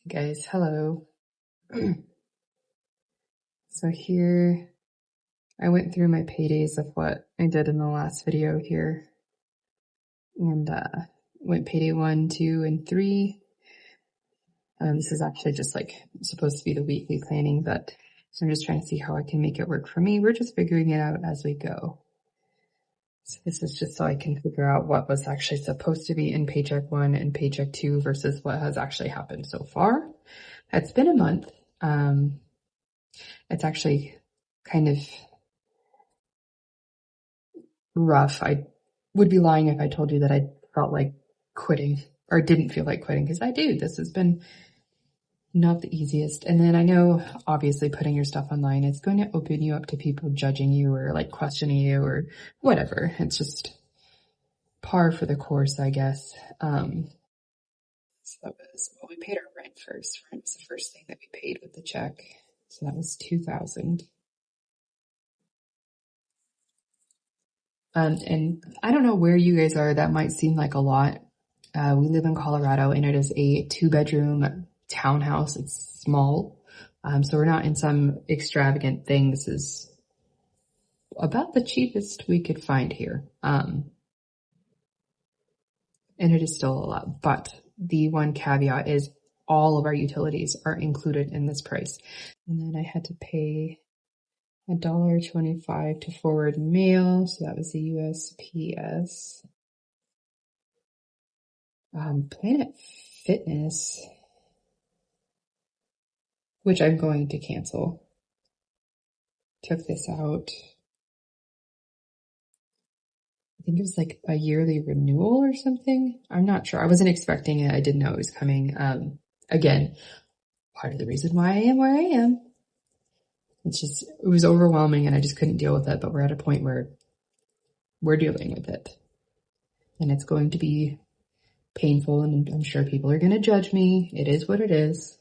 Guys, hello. So here I went through my paydays of what I did in the last video here and went payday 1, 2, and 3. This is actually just like supposed to be the weekly planning, but so I'm just trying to see how I can make it work for me. We're just figuring it out as we go. So this is just so I can figure out what was actually supposed to be in Paycheck 1 and Paycheck 2 versus what has actually happened so far. It's been a month. It's actually kind of rough. I would be lying if I told you that I felt like quitting or didn't feel like quitting, because I do. This has been not the easiest. And then I know obviously putting your stuff online, it's going to open you up to people judging you or like questioning you or whatever. It's just par for the course, I guess. So that was, well, we paid our rent first. Rent was the first thing that we paid with the check. So that was $2,000. And I don't know where you guys are. That might seem like a lot. We live in Colorado and it is a 2-bedroom townhouse. It's small. So we're not in some extravagant thing. This is about the cheapest we could find here. And it is still a lot, but the one caveat is all of our utilities are included in this price. And then I had to pay $1.25 to forward mail. So that was the USPS. Planet Fitness, which I'm going to cancel, took this out. I think it was like a yearly renewal or something. I'm not sure. I wasn't expecting it. I didn't know it was coming. Again, part of the reason why I am where I am. It was overwhelming and I just couldn't deal with it. But we're at a point where we're dealing with it. And it's going to be painful and I'm sure people are going to judge me. It is what it is.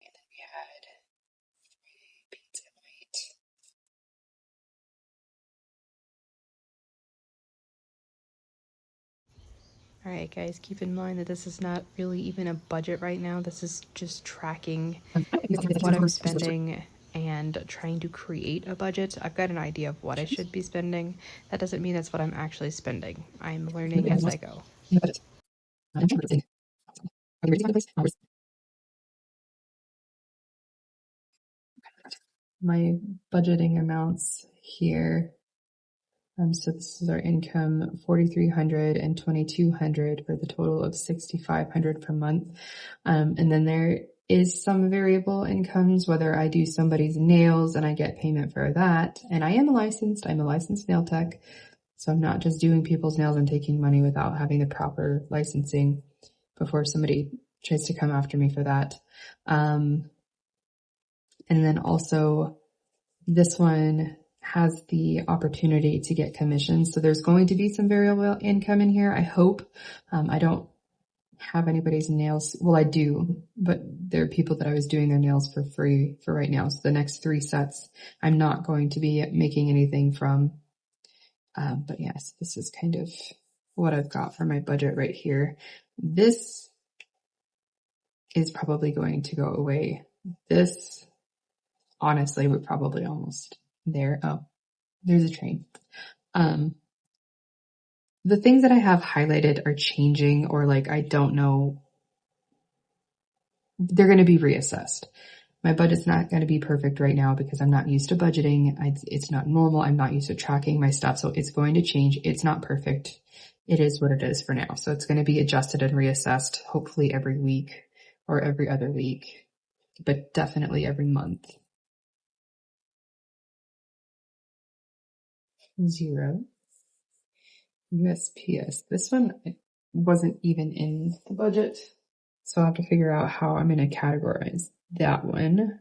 And then we had pizza night. Alright guys, keep in mind that this is not really even a budget right now. This is just tracking what I'm spending and trying to create a budget. I've got an idea of what I should be spending. That doesn't mean that's what I'm actually spending. I'm learning as I go. My budgeting amounts here. So this is our income, $4,300 and $2,200 for the total of $6,500 per month. And then there is some variable incomes, whether I do somebody's nails and I get payment for that. And I'm a licensed nail tech. So I'm not just doing people's nails and taking money without having the proper licensing before somebody tries to come after me for that. And then also this one has the opportunity to get commissions. So there's going to be some variable income in here, I hope. I don't have anybody's nails. Well, I do, but there are people that I was doing their nails for free for right now. So the next 3 sets, I'm not going to be making anything from. But yes, this is kind of what I've got for my budget right here. This is probably going to go away. This, honestly, we're probably almost there. Oh, there's a train. The things that I have highlighted are changing, or like, I don't know. They're going to be reassessed. My budget's not going to be perfect right now because I'm not used to budgeting. It's not normal. I'm not used to tracking my stuff. So it's going to change. It's not perfect. It is what it is for now. So it's going to be adjusted and reassessed, hopefully every week or every other week, but definitely every month. 0. USPS. This one wasn't even in the budget. So I'll have to figure out how I'm going to categorize that one.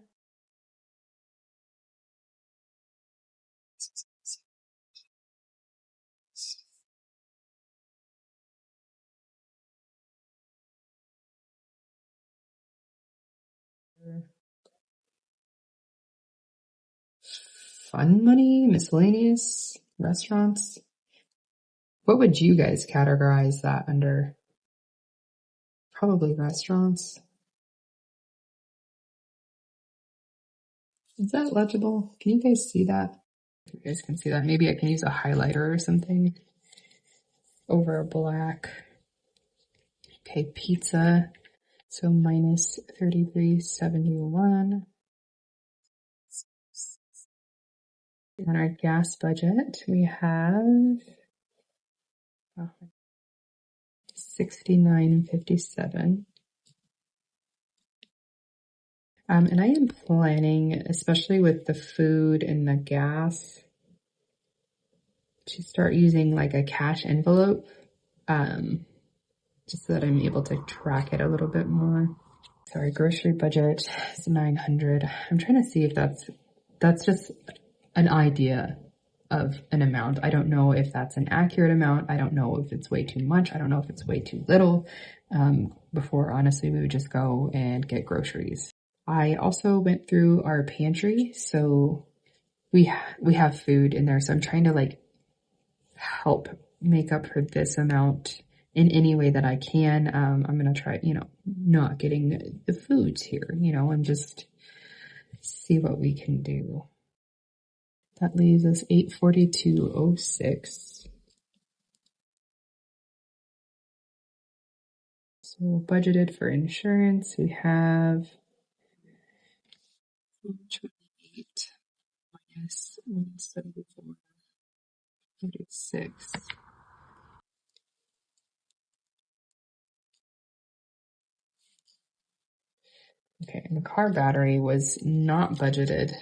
Fun money, miscellaneous, Restaurants? What would you guys categorize that under? Probably restaurants. Is that legible? Can you guys see that? If you guys can see that, maybe I can use a highlighter or something over a black. Okay, pizza. So minus 33.71. On our gas budget, we have 69.57. And I am planning, especially with the food and the gas, to start using like a cash envelope, just so that I'm able to track it a little bit more. So our grocery budget is 900. I'm trying to see if that's just an idea of an amount. I don't know if that's an accurate amount. I don't know if it's way too much. I don't know if it's way too little. Before, honestly, we would just go and get groceries. I also went through our pantry, so we have food in there. So I'm trying to like help make up for this amount in any way that I can. I'm going to try, not getting the foods here, and just see what we can do. That leaves us 842.06. So budgeted for insurance, we have 28 minus 174.36. Okay, and the car battery was not budgeted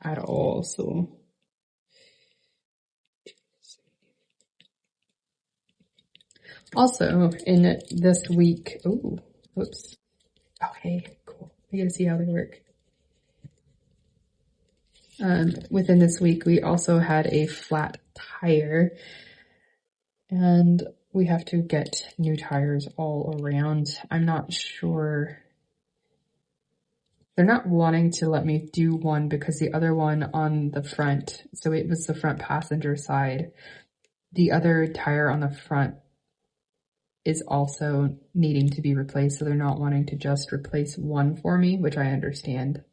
at all, so also in this week, whoops. Okay, cool. I gotta see how they work. Within this week, we also had a flat tire, and we have to get new tires all around. I'm not sure. They're not wanting to let me do one because the other one on the front, so it was the front passenger side. The other tire on the front is also needing to be replaced, so they're not wanting to just replace one for me, which I understand.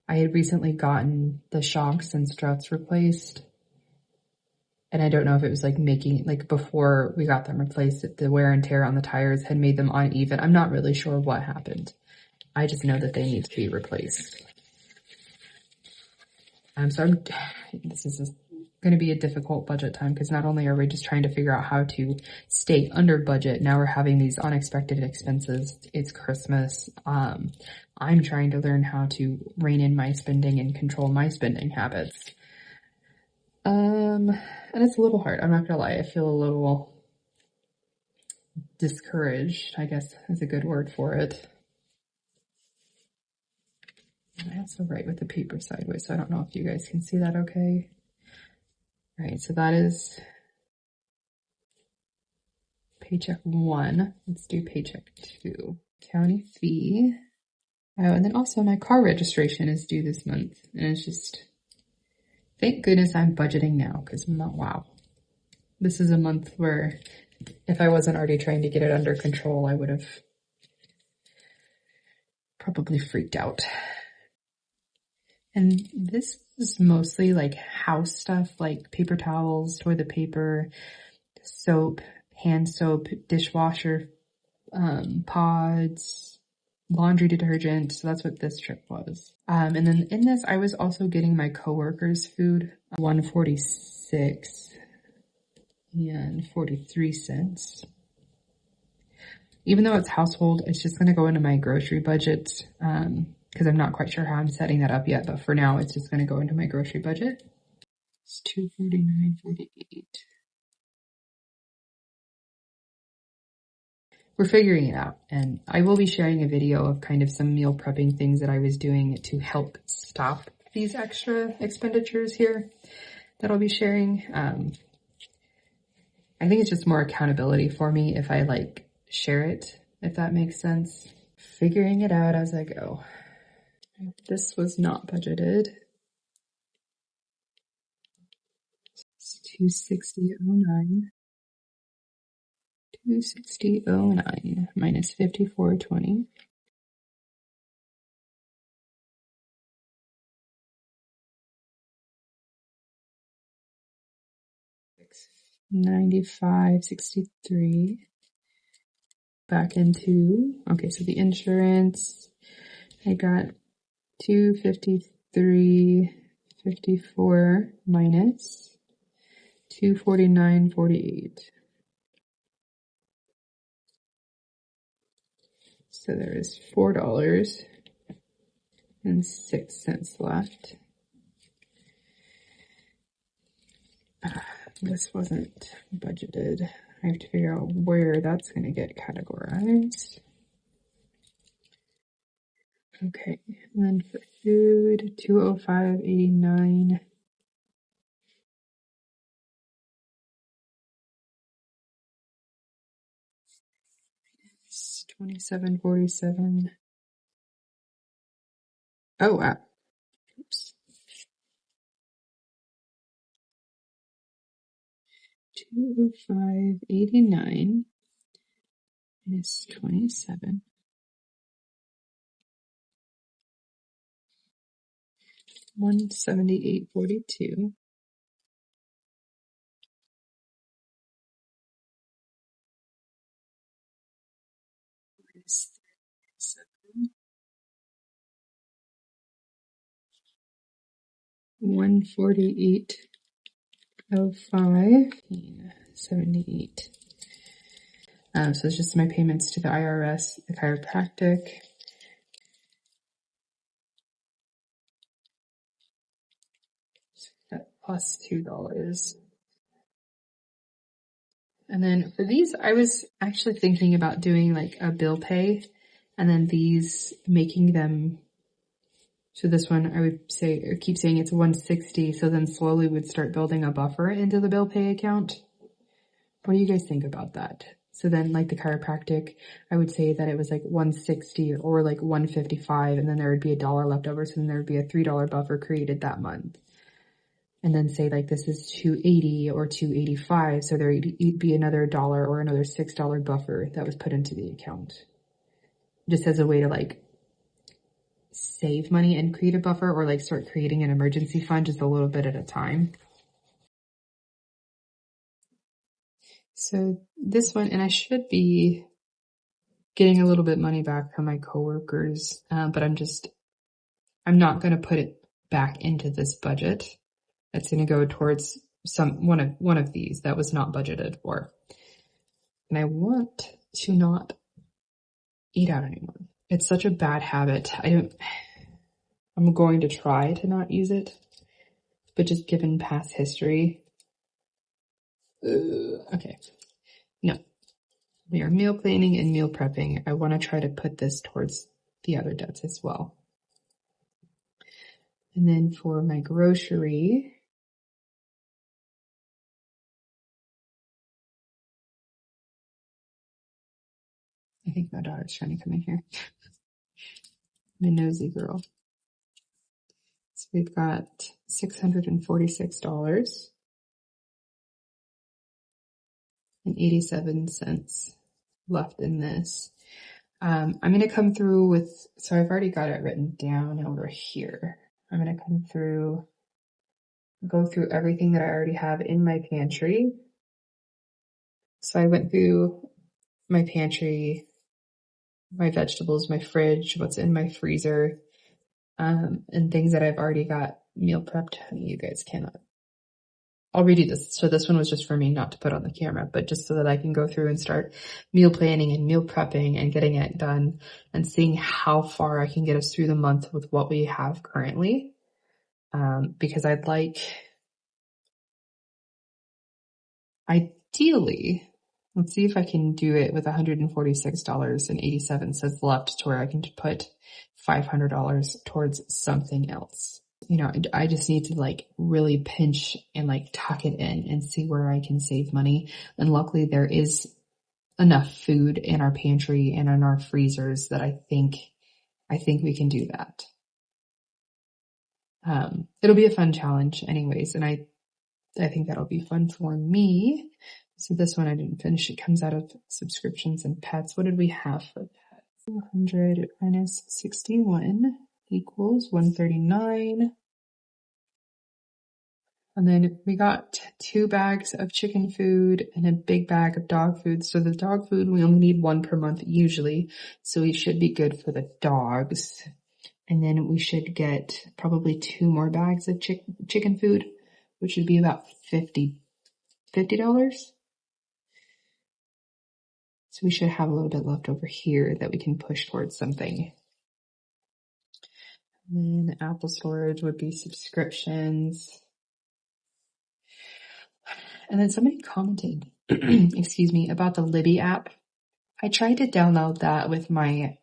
I had recently gotten the shocks and struts replaced, and I don't know if it was like before we got them replaced, the wear and tear on the tires had made them uneven. I'm not really sure what happened. I just know that they need to be replaced. This is going to be a difficult budget time because not only are we just trying to figure out how to stay under budget, now we're having these unexpected expenses. It's Christmas. I'm trying to learn how to rein in my spending and control my spending habits. And it's a little hard. I'm not gonna lie. I feel a little discouraged, I guess is a good word for it. I also write with the paper sideways, so I don't know if you guys can see that okay. All right, so that is paycheck 1. Let's do paycheck 2. County fee. Oh, and then also my car registration is due this month. And it's just, thank goodness I'm budgeting now because wow. This is a month where if I wasn't already trying to get it under control, I would have probably freaked out. And this is mostly like house stuff, like paper towels, toilet paper, soap, hand soap, dishwasher, pods, laundry detergent. So that's what this trip was. And then in this, I was also getting my coworkers' food, $146 and 43 cents. Even though it's household, it's just going to go into my grocery budget. Because I'm not quite sure how I'm setting that up yet, but for now, it's just going to go into my grocery budget. It's $249.48. We're figuring it out, and I will be sharing a video of kind of some meal prepping things that I was doing to help stop these extra expenditures here that I'll be sharing. I think it's just more accountability for me if I like share it, if that makes sense. Figuring it out as I go. This was not budgeted. 260.09. 260.09 minus 54.20. 95.63 back into, okay, so the insurance, I got 253.54 minus 249.48. So there is $4.06 left. This wasn't budgeted. I have to figure out where that's going to get categorized. Okay, and then for food, 205.89. 27.47. Oh wow. Oops. 205.89 minus 27. 178.42. Minus 37. 148.05. 78. So it's just my payments to the IRS, the chiropractic. That plus $2. And then for these, I was actually thinking about doing like a bill pay and then these making them. So this one I would say, or keep saying it's 160. So then slowly would start building a buffer into the bill pay account. What do you guys think about that? So then like the chiropractic, I would say that it was like 160 or like 155 and then there would be $1 left over. So then there would be a $3 buffer created that month. And then say like this is 280 or 285. So there would be another $1 or another $6 buffer that was put into the account. Just as a way to like save money and create a buffer or like start creating an emergency fund just a little bit at a time. So this one, and I should be getting a little bit money back from my coworkers, but I'm not going to put it back into this budget. It's going to go towards one of these that was not budgeted for. And I want to not eat out anymore. It's such a bad habit. I'm going to try to not use it, but just given past history, okay. No, we are meal planning and meal prepping. I want to try to put this towards the other debts as well. And then for my grocery, I think my daughter's trying to come in here. My nosy girl. So we've got $646.87 left in this. I'm going to come through with, so I've already got it written down over here. I'm going to come through, go through everything that I already have in my pantry. So I went through my pantry, my vegetables, my fridge, what's in my freezer, and things that I've already got meal prepped. You guys cannot. I'll redo this. So this one was just for me not to put on the camera, but just so that I can go through and start meal planning and meal prepping and getting it done and seeing how far I can get us through the month with what we have currently. Because ideally, let's see if I can do it with $146.87 left to where I can put $500 towards something else. You know, I just need to like really pinch and like tuck it in and see where I can save money. And luckily there is enough food in our pantry and in our freezers that I think we can do that. It'll be a fun challenge anyways. And I think that'll be fun for me. So this one I didn't finish. It comes out of subscriptions and pets. What did we have for pets? 200 minus 61 equals 139. And then we got 2 bags of chicken food and a big bag of dog food. So the dog food, we only need 1 per month usually. So we should be good for the dogs. And then we should get probably 2 more bags of chicken food, which would be about $50. So we should have a little bit left over here that we can push towards something. And then Apple storage would be subscriptions. And then somebody commented, excuse me, about the Libby app. I tried to download that with my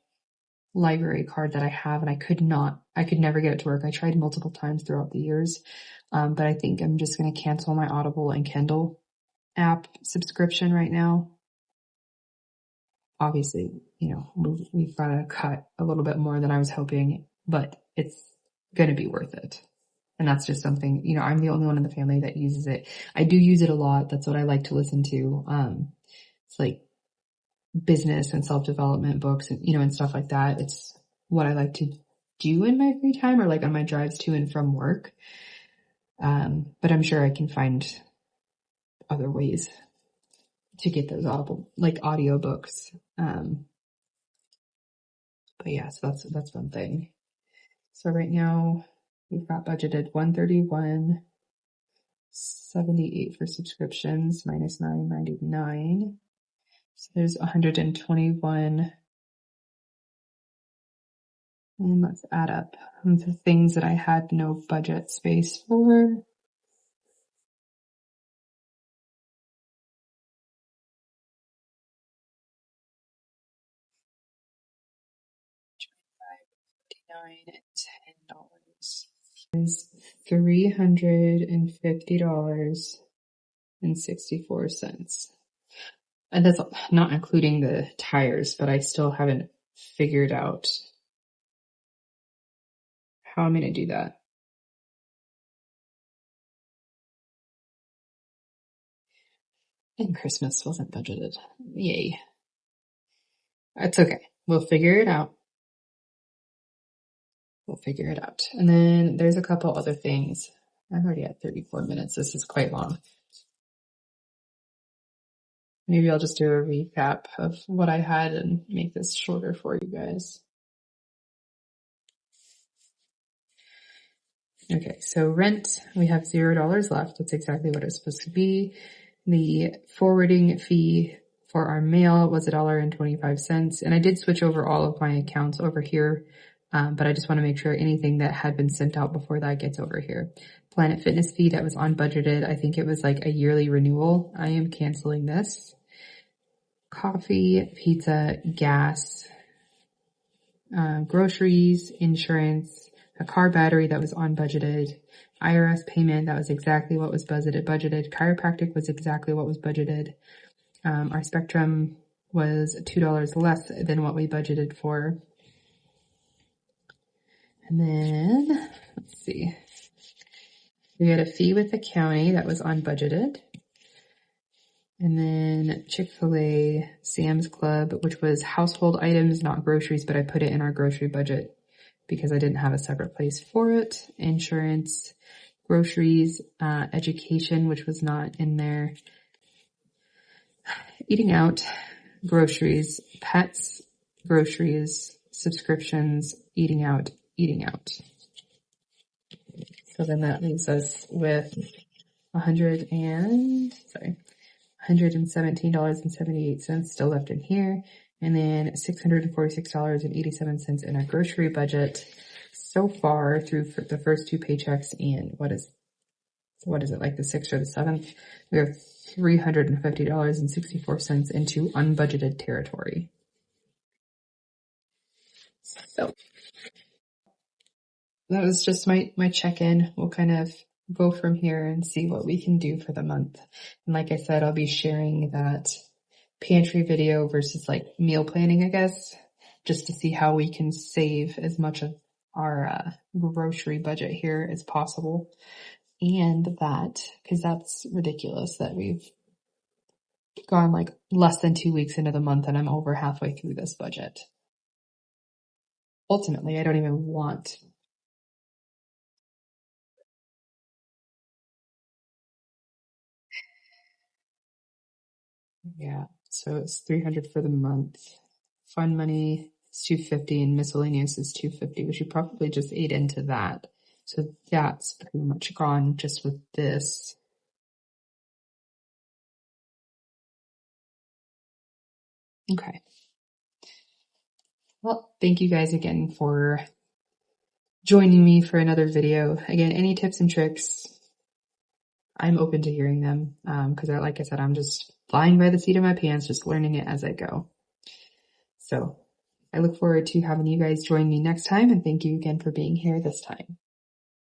library card that I have, and I could never get it to work. I tried multiple times throughout the years. But I think I'm just going to cancel my Audible and Kindle app subscription right now. Obviously, we've got to cut a little bit more than I was hoping, but it's going to be worth it. And that's just something, I'm the only one in the family that uses it. I do use it a lot. That's what I like to listen to. It's like business and self-development books and, and stuff like that. It's what I like to do in my free time or like on my drives to and from work. But I'm sure I can find other ways to get those audiobooks. But yeah, so that's one thing. So right now we've got budgeted $131.78 for subscriptions minus $9.99. So there's 121. And let's add up the things that I had no budget space for. $10 is $350.64. And that's not including the tires, but I still haven't figured out how I'm going to do that. And Christmas wasn't budgeted. Yay. That's okay. We'll figure it out. And then there's a couple other things. I'm already at 34 minutes. This is quite long. Maybe I'll just do a recap of what I had and make this shorter for you guys. Okay, so rent, we have $0 left. That's exactly what it's supposed to be. The forwarding fee for our mail was $1.25. And I did switch over all of my accounts over here. But I just want to make sure anything that had been sent out before that gets over here. Planet Fitness fee that was unbudgeted. I think it was like a yearly renewal. I am canceling this. Coffee, pizza, gas, groceries, insurance, a car battery that was unbudgeted, IRS payment that was exactly what was budgeted. Chiropractic was exactly what was budgeted. Our Spectrum was $2 less than what we budgeted for. And then, let's see, we had a fee with the county that was unbudgeted. And then Chick-fil-A, Sam's Club, which was household items, not groceries, but I put it in our grocery budget because I didn't have a separate place for it. Insurance, groceries, education, which was not in there. Eating out, groceries, pets, groceries, subscriptions, eating out. So then that leaves us with $117.78 still left in here. And then $646.87 in our grocery budget so far through the first 2 paychecks. And what is it, like the 6th or the 7th? We have $350.64 into unbudgeted territory. So that was just my check-in. We'll kind of go from here and see what we can do for the month. And like I said, I'll be sharing that pantry video versus like meal planning, I guess, just to see how we can save as much of our grocery budget here as possible. and that, because that's ridiculous that we've gone like less than 2 weeks into the month and I'm over halfway through this budget. Ultimately, I don't even want. Yeah. So it's 300 for the month. Fund money is 250 and miscellaneous is 250, which you probably just ate into that. So that's pretty much gone just with this. Okay. Well, thank you guys again for joining me for another video. Again, any tips and tricks, I'm open to hearing them. Cause like I said, I'm just flying by the seat of my pants, just learning it as I go. So I look forward to having you guys join me next time, and thank you again for being here this time.